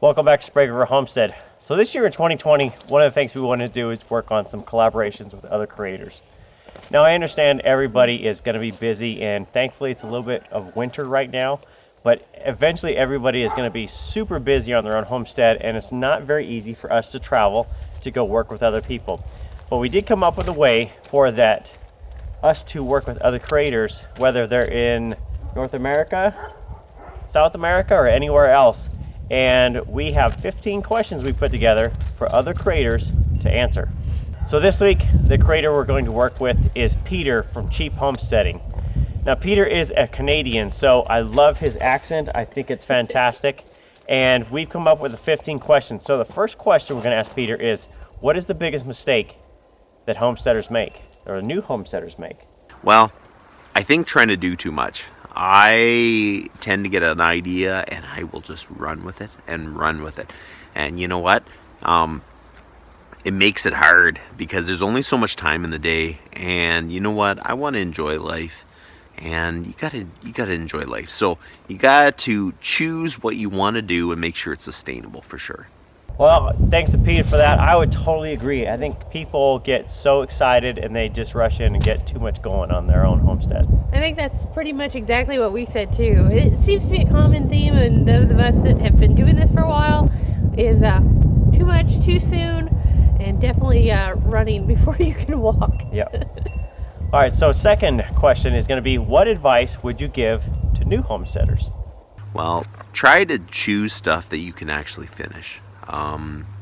Welcome back to Sprague Homestead. So this year in 2020, one of the things we wanted to do is work on some collaborations with other creators. Now I understand everybody is going to be busy, and thankfully it's a little bit of winter right now, but eventually everybody is going to be super busy on their own homestead, and it's not very easy for us to travel to go work with other people. But we did come up with a way for us to work with other creators, whether they're in North America, South America, or anywhere else. And we have 15 questions we put together for other creators to answer. So this week, the creator we're going to work with is Peter from Cheap Homesteading. Now Peter is a Canadian, so I love his accent. I think it's fantastic. And we've come up with 15 questions. So the first question we're going to ask Peter is, what is the biggest mistake that homesteaders make, or new homesteaders make? Well, I think trying to do too much. I tend to get an idea and I will just run with it and run with it. And you know what? It makes it hard because there's only so much time in the day. And you know what? I want to enjoy life, and you gotta enjoy life. So you got to choose what you want to do and make sure it's sustainable for sure. Well, thanks to Peter for that. I would totally agree. I think people get so excited and they just rush in and get too much going on their own homestead. I think that's pretty much exactly what we said too. It seems to be a common theme in those of us that have been doing this for a while is too much, too soon, and definitely running before you can walk. Yep. All right, so second question is going to be, what advice would you give to new homesteaders? Well, try to choose stuff that you can actually finish.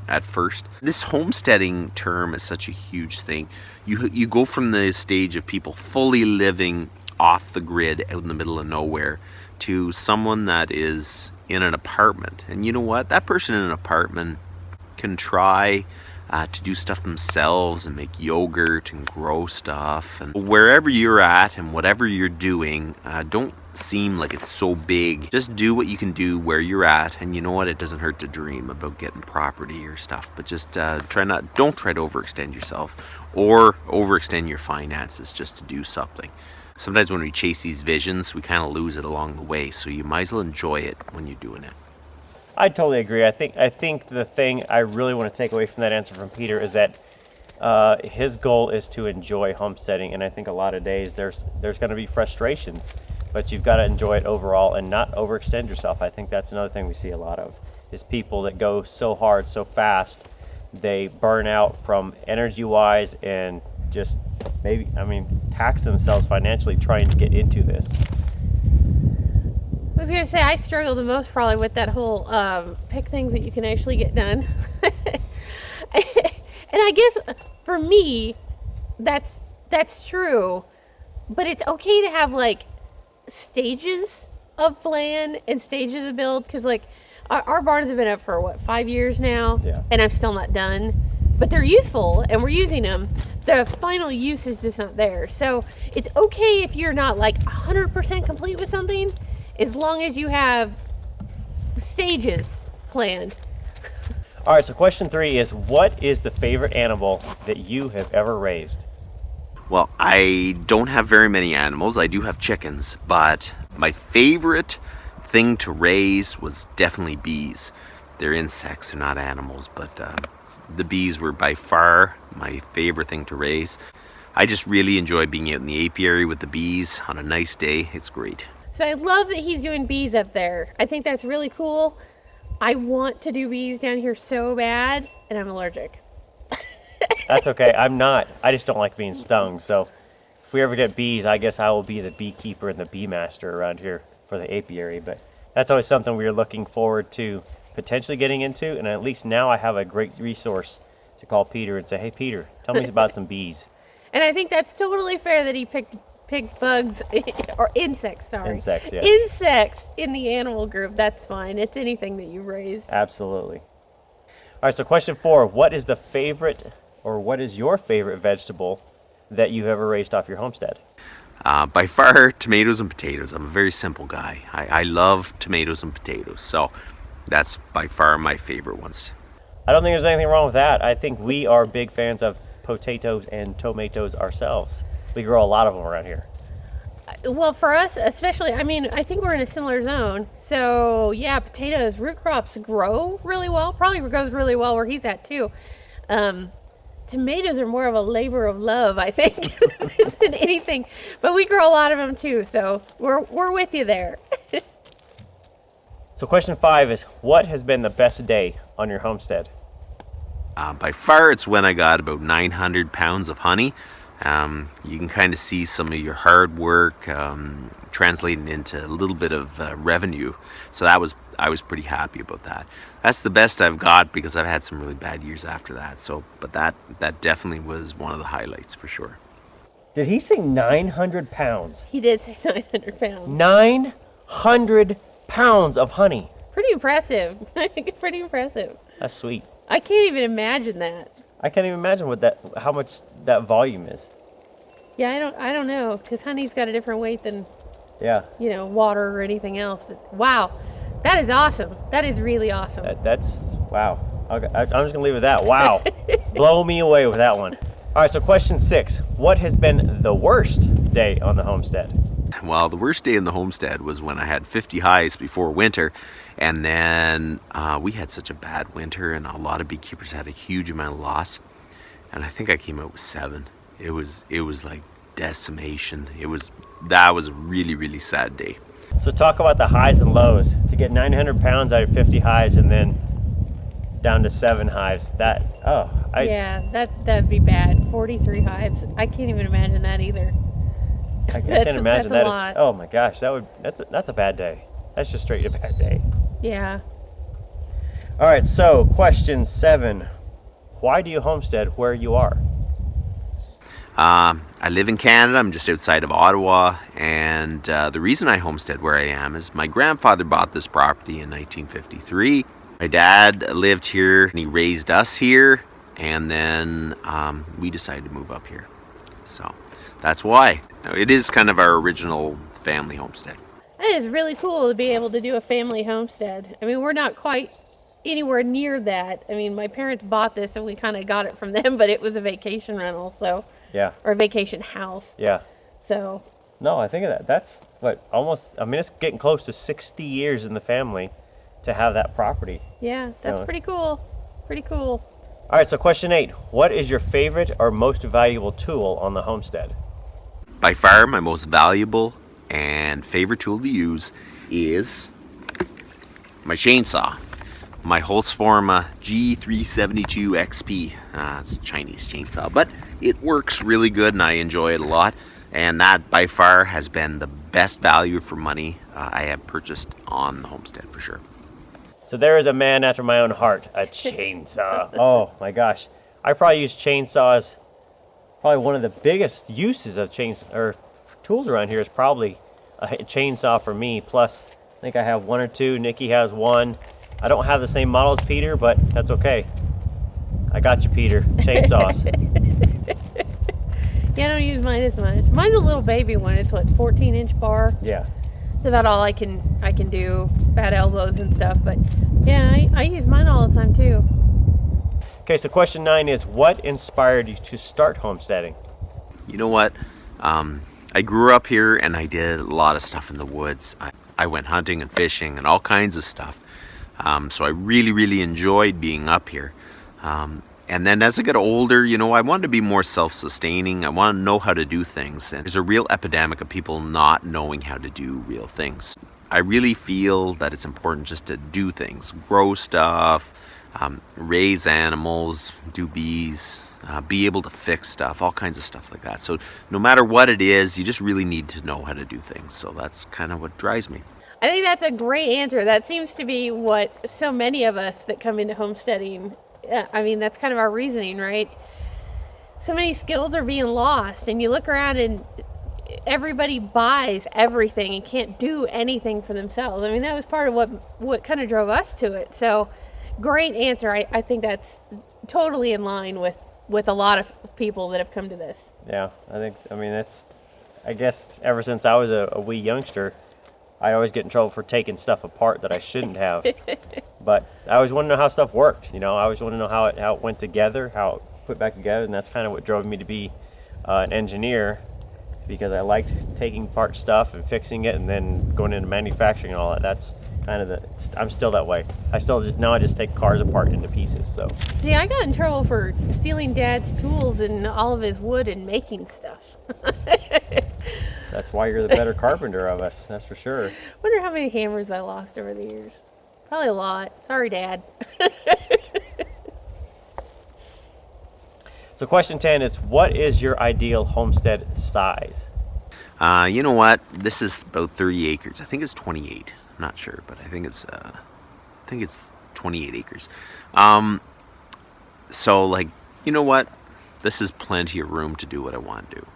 At first, this homesteading term is such a huge thing. You go from the stage of people fully living off the grid out in the middle of nowhere to someone that is in an apartment. And you know what? That person in an apartment can try to do stuff themselves and make yogurt and grow stuff. And wherever you're at and whatever you're doing, don't seem like it's so big. Just do what you can do where you're at, and you know what? It doesn't hurt to dream about getting property or stuff, but just don't try to overextend yourself or overextend your finances just to do something. Sometimes when we chase these visions, we kind of lose it along the way, so you might as well enjoy it when you're doing it. I totally agree. I think the thing I really want to take away from that answer from Peter is that his goal is to enjoy homesteading, and I think a lot of days there's going to be frustrations, but you've got to enjoy it overall and not overextend yourself. I think that's another thing we see a lot of, is people that go so hard so fast, they burn out from energy-wise and just tax themselves financially trying to get into this. I was going to say, I struggle the most probably with that whole pick things that you can actually get done. And I guess for me, that's true, but it's okay to have like stages of plan and stages of build, because like our barns have been up for what, 5 years now. Yeah. And I'm still not done, but they're useful and we're using them. The final use is just not there. So it's okay if you're not like 100% complete with something, as long as you have stages planned. All right, so question 3 is, what is the favorite animal that you have ever raised? Well, I don't have very many animals. I do have chickens, but my favorite thing to raise was definitely bees. They're insects, they're not animals, but the bees were by far my favorite thing to raise. I just really enjoy being out in the apiary with the bees on a nice day. It's great. So I love that he's doing bees up there. I think that's really cool. I want to do bees down here so bad, and I'm allergic. That's okay. I'm not. I just don't like being stung. So if we ever get bees, I guess I will be the beekeeper and the bee master around here for the apiary. But that's always something we are looking forward to potentially getting into. And at least now I have a great resource to call Peter and say, hey, Peter, tell me about some bees. And I think that's totally fair that he picked bugs or insects, sorry. Insects, yes. Insects in the animal group. That's fine. It's anything that you raise. Absolutely. All right, so question 4, what is your favorite vegetable that you've ever raised off your homestead? By far, tomatoes and potatoes. I'm a very simple guy. I love tomatoes and potatoes, so that's by far my favorite ones. I don't think there's anything wrong with that. I think we are big fans of potatoes and tomatoes ourselves. We grow a lot of them around here. Well, for us, especially, I mean, I think we're in a similar zone. So, yeah, potatoes, root crops grow really well. Probably grows really well where he's at, too. Tomatoes are more of a labor of love, I think, than anything. But we grow a lot of them, too. So, we're with you there. So question 5 is, what has been the best day on your homestead? By far, it's when I got about 900 pounds of honey. You can kind of see some of your hard work translating into a little bit of revenue. So I was pretty happy about that. That's the best I've got because I've had some really bad years after that. So, but that definitely was one of the highlights for sure. Did he say 900 pounds? He did say 900 pounds. 900 pounds of honey. Pretty impressive. Pretty impressive. That's sweet. I can't even imagine that. I can't even imagine how much that volume is. Yeah, I don't know, because honey's got a different weight than, Yeah. water or anything else. But wow, that is awesome. That is really awesome. That's wow. Okay, I'm just gonna leave it at that. Wow. Blow me away with that one. All right, so question 6. What has been the worst day on the homestead? Well, the worst day in the homestead was when I had 50 hives before winter, and then we had such a bad winter, and a lot of beekeepers had a huge amount of loss, and I think I came out with 7. It was like decimation. That was a really, really sad day. So talk about the highs and lows. To get 900 pounds out of 50 hives and then down to 7 hives. That'd be bad. 43 hives. I can't even imagine that either. I can't imagine that. That's a lot. Oh my gosh, that's a bad day. That's just straight a bad day. Yeah. All right, so question 7. Why do you homestead where you are? I live in Canada. I'm just outside of Ottawa, and the reason I homestead where I am is my grandfather bought this property in 1953. My dad lived here, and he raised us here, and then we decided to move up here. So that's why. It is kind of our original family homestead. It is really cool to be able to do a family homestead. I mean, we're not quite anywhere near that. I mean, my parents bought this and we kind of got it from them, but it was a vacation rental, so. Yeah. Or a vacation house. Yeah. So. No, I think of that. That's it's getting close to 60 years in the family to have that property. Yeah, that's pretty cool. Pretty cool. All right, so question 8. What is your favorite or most valuable tool on the homestead? By far, my most valuable and favorite tool to use is my chainsaw. My Husqvarna G372 XP. It's a Chinese chainsaw, but it works really good and I enjoy it a lot. And that by far has been the best value for money I have purchased on the homestead for sure. So there is a man after my own heart, a chainsaw. Oh my gosh. I probably use chainsaws. Probably one of the biggest uses of tools around here is probably a chainsaw for me. Plus, I think I have 1 or 2. Nikki has 1. I don't have the same model as Peter, but that's okay. I got you, Peter. Chainsaws. Yeah, I don't use mine as much. Mine's a little baby one. It's 14-inch bar. Yeah. It's about all I can do. Bad elbows and stuff, but yeah, I use mine all the time too. Okay, so question 9 is, what inspired you to start homesteading? You know what? I grew up here and I did a lot of stuff in the woods. I went hunting and fishing and all kinds of stuff. So I really, really enjoyed being up here. And then as I got older, I wanted to be more self-sustaining. I want to know how to do things. And there's a real epidemic of people not knowing how to do real things. I really feel that it's important just to do things, grow stuff, raise animals, do bees, be able to fix stuff, all kinds of stuff like that. So no matter what it is, you just really need to know how to do things. So that's kind of what drives me. I think that's a great answer. That seems to be what so many of us that come into homesteading, I mean, that's kind of our reasoning, right? So many skills are being lost, and you look around and everybody buys everything and can't do anything for themselves. I mean, that was part of what kind of drove us to it. So great answer. I think that's totally in line with a lot of people that have come to this. Yeah, I guess ever since I was a wee youngster, I always get in trouble for taking stuff apart that I shouldn't have. But I always want to know how stuff worked. I always want to know how it went together, how it put back together, and that's kind of what drove me to be an engineer. because I liked taking apart stuff and fixing it and then going into manufacturing and all that. That's kind of I'm still that way. I just take cars apart into pieces. So See, I got in trouble for stealing Dad's tools and all of his wood and making stuff. that's why you're the better carpenter of us. That's for sure. Wonder how many hammers I lost over the years. Probably a lot. Sorry, Dad. So question 10 is, what is your ideal homestead size? You know what? This is about 30 acres. I think it's 28. I'm not sure, but I think it's 28 acres. So like, you know what? This is plenty of room to do what I want to do.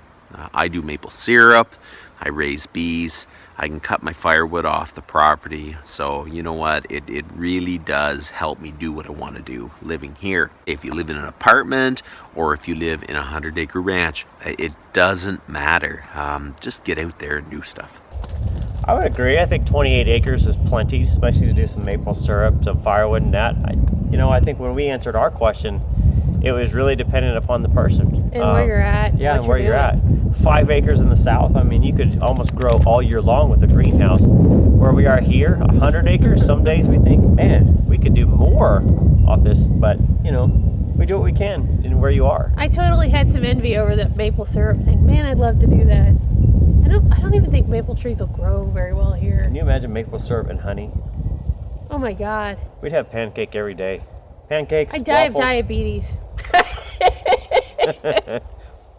I do maple syrup. I raise bees. I can cut my firewood off the property. So you know what? It really does help me do what I want to do living here. If you live in an apartment or if you live in a 100-acre ranch, it doesn't matter. Just get out there and do stuff. I would agree. I think 28 acres is plenty, especially to do some maple syrup, some firewood and that. I think when we answered our question, it was really dependent upon the person. And where you're at. Yeah, and where you're at. 5 acres in the south, I mean, you could almost grow all year long with a greenhouse. Where we are here, 100 acres, some days we think, man, we could do more off this, but, we do what we can in where you are. I totally had some envy over the maple syrup thing. Man, I'd love to do that. I don't even think maple trees will grow very well here. Can you imagine maple syrup and honey? Oh my God. We'd have pancake every day. Pancakes, I die waffles. of diabetes.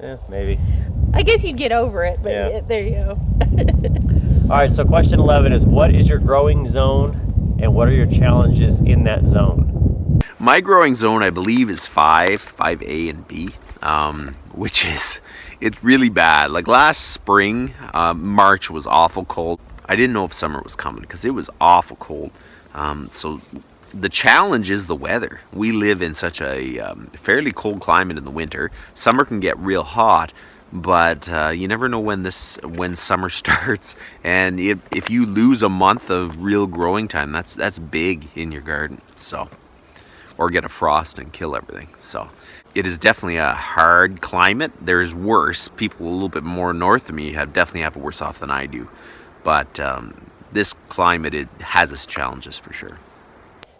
Yeah, maybe. I guess you'd get over it, but Yeah. there you go. All right, so question 11 is, what is your growing zone and what are your challenges in that zone? My growing zone, I believe, is 5A and B, which is, it's really bad. Like last spring, March was awful cold. I didn't know if summer was coming because it was awful cold. So the challenge is the weather. We live in such a fairly cold climate in the winter. Summer can get real hot, but you never know when summer starts. And if you lose a month of real growing time, that's big in your garden. So, or get a frost and kill everything. So it is definitely a hard climate. There's worse. People a little bit more north of me definitely have it worse off than I do. But this climate, it has its challenges for sure.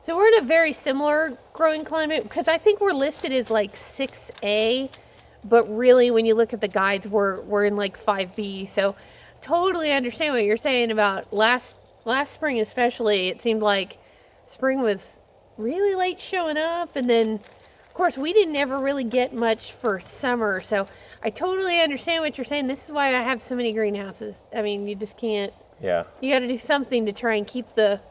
So we're in a very similar growing climate because I think we're listed as like 6A, but really when you look at the guides, we're in like 5B. So totally understand what you're saying about last spring especially. It seemed like spring was really late showing up, and then of course we didn't ever really get much for summer. So I totally understand what you're saying. This is why I have so many greenhouses. I mean, you just can't. Yeah. You got to do something to try and keep the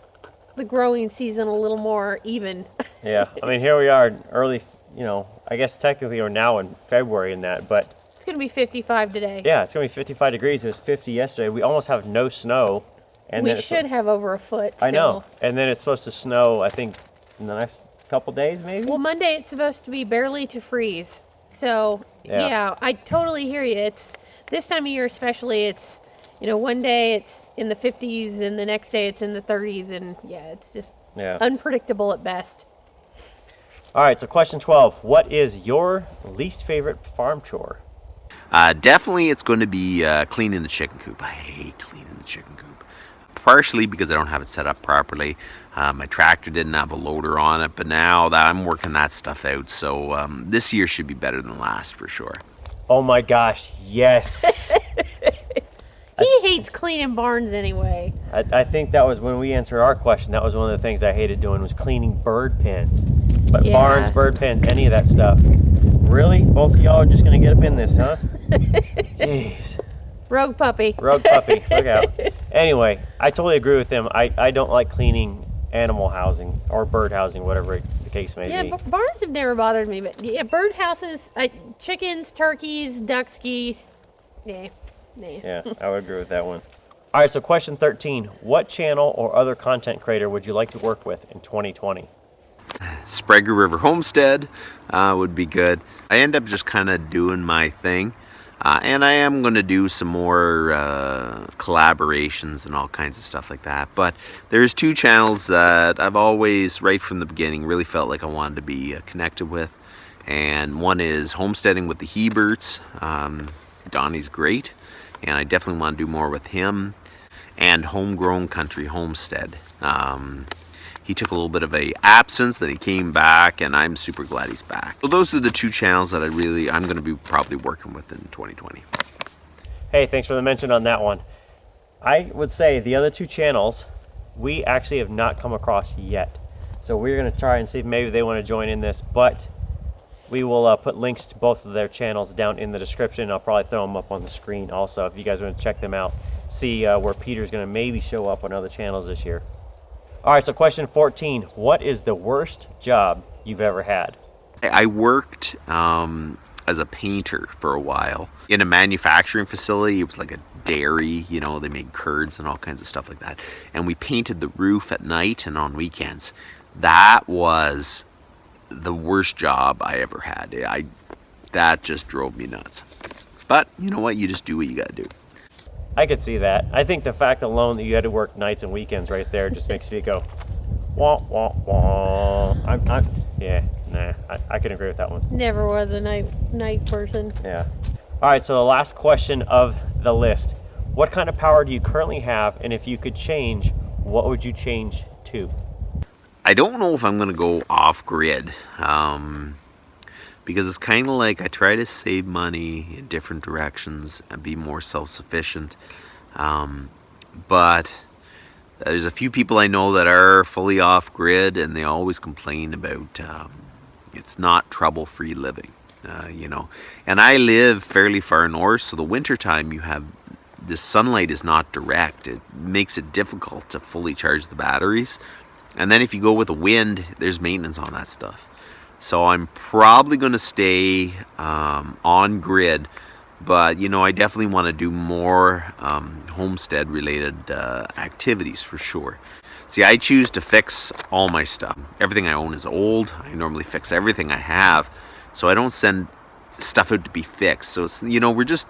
growing season a little more even. Yeah. I mean, here we are early, I guess technically we're now in February in that, but It's going to be 55 today. yeah, it's going to be 55 degrees. It was 50 yesterday. We almost have no snow. And We then it's- should have over a foot still. I know. And then it's supposed to snow, I think, in the next couple days maybe? Well, Monday it's supposed to be barely to freeze. So, Yeah. yeah, I totally hear you. It's this time of year especially, it's, one day it's in the 50s and the next day it's in the 30s, and yeah, it's just Yeah. unpredictable at best. All right, so question 12. What is your least favorite farm chore? Definitely it's going to be cleaning the chicken coop. I hate cleaning the chicken coop. Partially because I don't have it set up properly. My tractor didn't have a loader on it, but now that I'm working that stuff out, so this year should be better than last for sure. Oh my gosh, yes. He hates cleaning barns anyway. I think that was when we answered our question. That was one of the things I hated doing was cleaning bird pens. But Yeah. barns, bird pens, any of that stuff. Really? Both of y'all are just going to get up in this, huh? Jeez. Rogue puppy. Rogue puppy. Look out. Anyway, I totally agree with him. I don't like cleaning animal housing or bird housing, whatever the case may Yeah, be. barns have never bothered me, but yeah, bird houses, chickens, turkeys, ducks, geese, nah. Yeah, I would agree with that one. All right, so question 13. What channel or other content creator would you like to work with in 2020? Sprague River Homestead would be good. I end up just kind of doing my thing. And I am going to do some more collaborations and all kinds of stuff like that. But there's two channels that I've always, right from the beginning, really felt like I wanted to be connected with. And one is Homesteading with the Heberts. Donnie's great. and I definitely want to do more with him. And Homegrown Country Homestead. He took a little bit of a absence, then he came back, and I'm super glad he's back. So those are the two channels that I'm going to be probably working with in 2020. Hey, thanks for the mention on that one. I would say the other two channels we actually have not come across yet. So we're going to try and see if maybe they want to join in this, but we will put links to both of their channels down in the description. I'll probably throw them up on the screen also if you guys want to check them out. See where Peter's going to maybe show up on other channels this year. All right, so question 14. What is the worst job you've ever had? I worked as a painter for a while in a manufacturing facility. It was like a dairy, you know, they made curds and all kinds of stuff like that. And we painted the roof at night and on weekends. That was the worst job I ever had. That just drove me nuts. But you know what? You just do what you got to do. I could see that. I think the fact alone that you had to work nights and weekends right there just makes me go, wah, wah, wah. I can agree with that one. Never was a night person. Yeah. All right, so the last question of the list. What kind of power do you currently have, and if you could change, what would you change to? I don't know if I'm going to go off-grid. Because it's kind of like I try to save money in different directions and be more self-sufficient. But there's a few people I know that are fully off-grid, and they always complain about it's not trouble-free living, you know. And I live fairly far north, so the wintertime the sunlight is not direct. It makes it difficult to fully charge the batteries. And then if you go with the wind, there's maintenance on that stuff. So I'm probably going to stay on grid, but you know, I definitely want to do more homestead related activities for sure. See, I choose to fix all my stuff. Everything I own is old. I normally fix everything I have, so I don't send stuff out to be fixed. So it's, you know, we're just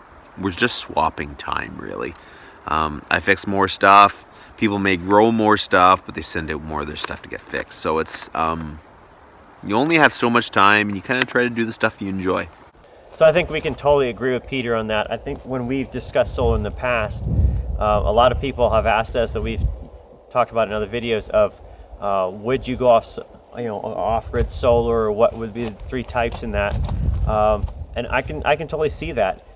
swapping time really. I fix more stuff. People may grow more stuff, but they send out more of their stuff to get fixed. So it's you only have so much time, and you kind of try to do the stuff you enjoy. So I think we can totally agree with Peter on that. I think when we've discussed solar in the past, a lot of people have asked us that we've talked about in other videos of would you go off-grid solar, or what would be the three types in that. And I can totally see that.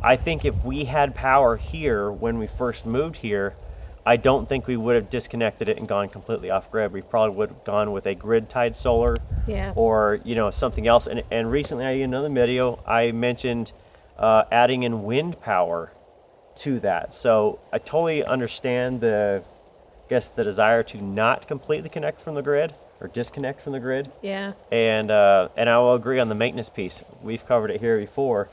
I think if we had power here when we first moved here, I don't think we would have disconnected it and gone completely off grid. We probably would have gone with a grid tied solar, or something else. And recently, in another video, I mentioned adding in wind power to that. So I totally understand the desire to not completely connect from the grid or disconnect from the grid. Yeah. And I will agree on the maintenance piece. We've covered it here before.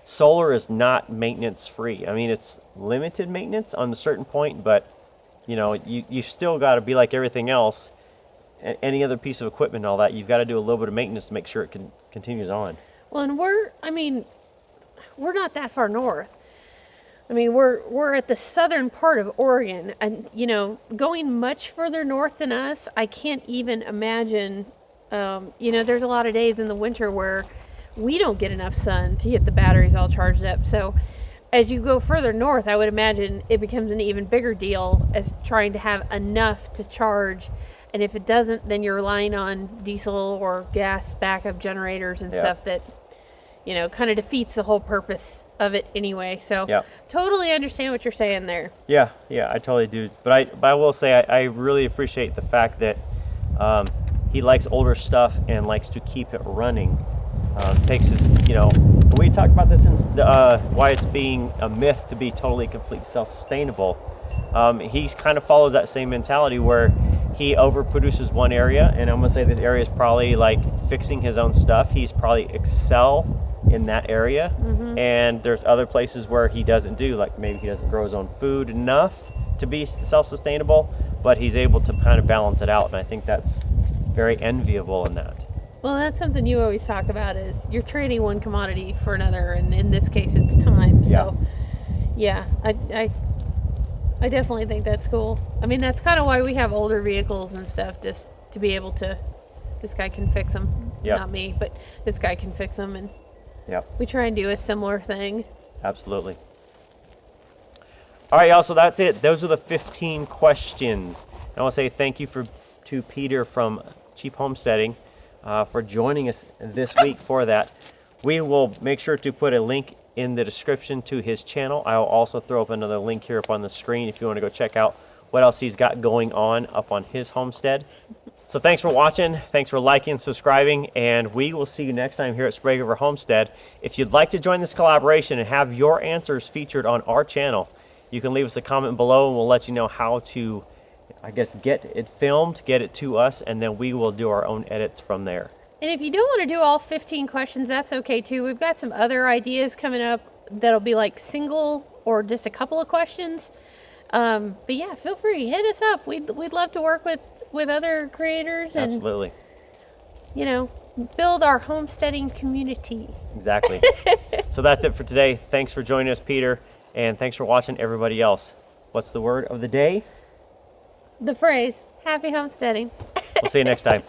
Solar is not maintenance free. I mean, it's limited maintenance on a certain point, but you still got to be like everything else, any other piece of equipment and all that. You've got to do a little bit of maintenance to make sure it continues on. Well, and we're not that far north. I mean, we're at the southern part of Oregon, and going much further north than us, I can't even imagine. There's a lot of days in the winter where we don't get enough sun to get the batteries all charged up. So as you go further north, I would imagine it becomes an even bigger deal as trying to have enough to charge. And if it doesn't, then you're relying on diesel or gas backup generators and stuff that, kind of defeats the whole purpose of it anyway. So totally understand what you're saying there. Yeah, I totally do. But I will say I really appreciate the fact that he likes older stuff and likes to keep it running. Takes his, we talked about this in why it's being a myth to be totally, completely self-sustainable. He kind of follows that same mentality where he overproduces one area, and I'm gonna say this area is probably like fixing his own stuff. He's probably excel in that area, and there's other places where he doesn't do, like maybe he doesn't grow his own food enough to be self-sustainable, but he's able to kind of balance it out, and I think that's very enviable in that. Well, that's something you always talk about is you're trading one commodity for another, and in this case, it's time. So, I definitely think that's cool. I mean, that's kind of why we have older vehicles and stuff, just to be able to, this guy can fix them. Not me, but this guy can fix them, and we try and do a similar thing. Absolutely. All right, y'all, so that's it. Those are the 15 questions. And I want to say thank you to Peter from Cheap Homesteading for joining us this week for that. We will make sure to put a link in the description to his channel. I'll also throw up another link here up on the screen if you want to go check out what else he's got going on up on his homestead. So thanks for watching, thanks for liking, subscribing, and we will see you next time here at Sprague Homestead. If you'd like to join this collaboration and have your answers featured on our channel, you can leave us a comment below and we'll let you know how to, I guess, get it filmed, get it to us, and then we will do our own edits from there. And if you don't want to do all 15 questions, that's okay too. We've got some other ideas coming up that'll be like single or just a couple of questions. But yeah, feel free to hit us up. We'd love to work with other creators and, Absolutely. you know, build our homesteading community. Exactly. So that's it for today. Thanks for joining us, Peter, and thanks for watching everybody else. What's the word of the day? The phrase, happy homesteading. We'll see you next time.